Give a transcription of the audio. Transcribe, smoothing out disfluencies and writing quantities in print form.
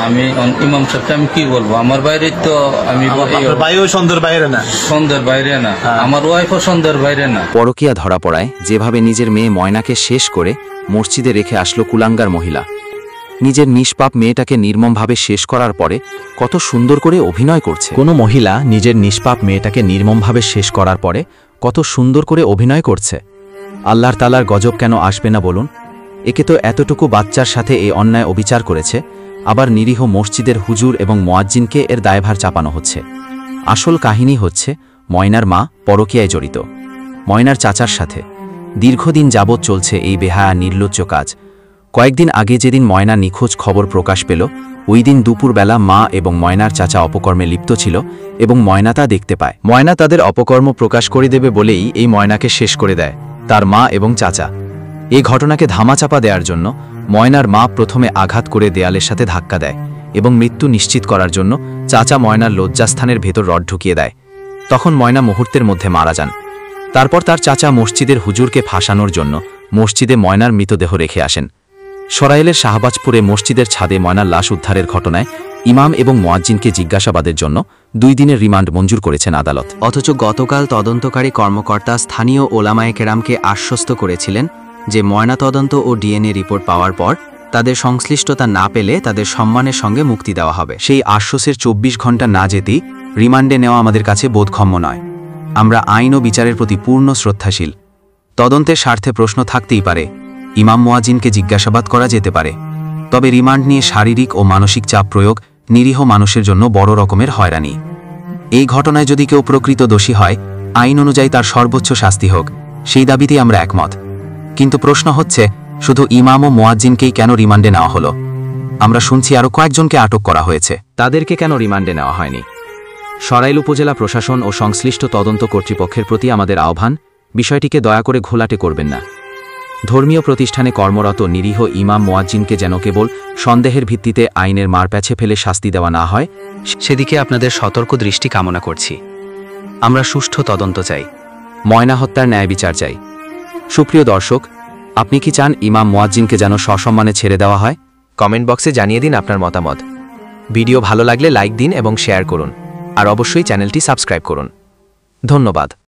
আমি ইমাম সাহেবকে আমি কি বলবো, আমার বাইরে তো আমি ভাইও সন্ধ্যের বাইরে না, সন্ধ্যের বাইরে না, আমার ওয়াইফও সন্ধ্যের বাইরে না। পরকীয়া ধরা পড়ায় যেভাবে নিজের মেয়ে ময়নাকে শেষ করে মসজিদে রেখে আসলো কুলাঙ্গার মহিলা, নিজের নিষ্পাপ মেয়েটাকে নির্মমভাবে শেষ করার পরে কত সুন্দর করে অভিনয় করছে। কোনো মহিলা নিজের নিষ্পাপ মেয়েটাকে নির্মমভাবে শেষ করার পরে কত সুন্দর করে অভিনয় করছে। আল্লাহর তাআলার গজব কেন আসবে না বলুন? একে তো এতটুকু বাচ্চার সাথে এই অন্যায় অবিচার করেছে, আবার নিরীহ মসজিদের হুজুর এবং মুয়াজ্জিনকে এর দায়ভার চাপানো হচ্ছে। আসল কাহিনী হচ্ছে ময়নার মা পরকীয়ায় জড়িত, ময়নার চাচার সাথে দীর্ঘদিন যাবৎ চলছে এই বেহায়া নির্লজ্জ কাজ। কয়েকদিন আগে যেদিন ময়না নিখোঁজ খবর প্রকাশ পেল, ওই দিন দুপুরবেলা মা এবং ময়নার চাচা অপকর্মে লিপ্ত ছিল এবং ময়না তা দেখতে পায়। ময়না তাদের অপকর্ম প্রকাশ করে দেবে বলেই এই ময়নাকে শেষ করে দেয় তার মা এবং চাচা। এই ঘটনাকে ধামাচাপা দেওয়ার জন্য ময়নার মা প্রথমে আঘাত করে দেয়ালের সাথে ধাক্কা দেয় এবং মৃত্যু নিশ্চিত করার জন্য চাচা ময়নার লজ্জাস্থানের ভেতর রড ঢুকিয়ে দেয়। তখন ময়না মুহূর্তের মধ্যে মারা যান। তারপর তার চাচা মসজিদের হুজুরকে ফাঁসানোর জন্য মসজিদে ময়নার মৃতদেহ রেখে আসেন। সরাইলের শাহবাজপুরে মসজিদের ছাদে ময়নার লাশ উদ্ধারের ঘটনায় ইমাম এবং মুয়াজ্জিনকে জিজ্ঞাসাবাদের জন্য 2 দিনের রিমান্ড মঞ্জুর করেছেন আদালত। অথচ গতকাল তদন্তকারী কর্মকর্তা স্থানীয় ওলামায়ে কেরামকে আশ্বস্ত করেছিলেন যে ময়নাতদন্ত ও ডিএনএ রিপোর্ট পাওয়ার পর তাদের সংশ্লিষ্টতা না পেলে তাদের সম্মানের সঙ্গে মুক্তি দেওয়া হবে। সেই আশ্বাসের 24 ঘণ্টা না যেতেই রিমান্ডে নেওয়া আমাদের কাছে বোধগম্য নয়। আমরা আইন ও বিচারের প্রতি পূর্ণ শ্রদ্ধাশীল। তদন্তের স্বার্থে প্রশ্ন থাকতেই পারে, ইমাম মুয়াজ্জিনকে জিজ্ঞাসাবাদ করা যেতে পারে, তবে রিমান্ড নিয়ে শারীরিক ও মানসিক চাপ প্রয়োগ নিরীহ মানুষের জন্য বড় রকমের হয়রানি। এই ঘটনায় যদি কেউ প্রকৃত দোষী হয়, আইন অনুযায়ী তার সর্বোচ্চ শাস্তি হোক, সেই দাবিতেই আমরা একমত। কিন্তু প্রশ্ন হচ্ছে, শুধু ইমাম ও মুয়াজ্জিনকেই কেন রিমান্ডে নেওয়া হলো? আমরা শুনছি আরও কয়েকজনকে আটক করা হয়েছে, তাদেরকে কেন রিমান্ডে নেওয়া হয়নি? সরাইল উপজেলা প্রশাসন ও সংশ্লিষ্ট তদন্ত কর্তৃপক্ষের প্রতি আমাদের আহ্বান, বিষয়টিকে দয়া করে ঘোলাটে করবেন না। ধর্মীয় প্রতিষ্ঠানে কর্মরত নিরীহ ইমাম মুয়াজ্জিনকে যেন কেবল সন্দেহের ভিত্তিতে আইনের মারপ্যাঁচে ফেলে শাস্তি দেওয়া না হয়, সেদিকে আপনাদের সতর্ক দৃষ্টি কামনা করছি। আমরা সুষ্ঠু তদন্ত চাই, ময়না হত্যার ন্যায় বিচার চাই। সুপ্রিয় দর্শক, আপনি কি চান ইমাম মুয়াজ্জিনকে যেন সসম্মানে ছেড়ে দেওয়া হয়? কমেন্ট বক্সে জানিয়ে দিন আপনার মতামত। ভিডিও ভালো লাগলে লাইক দিন এবং শেয়ার করুন, আর অবশ্যই চ্যানেলটি সাবস্ক্রাইব করুন। ধন্যবাদ।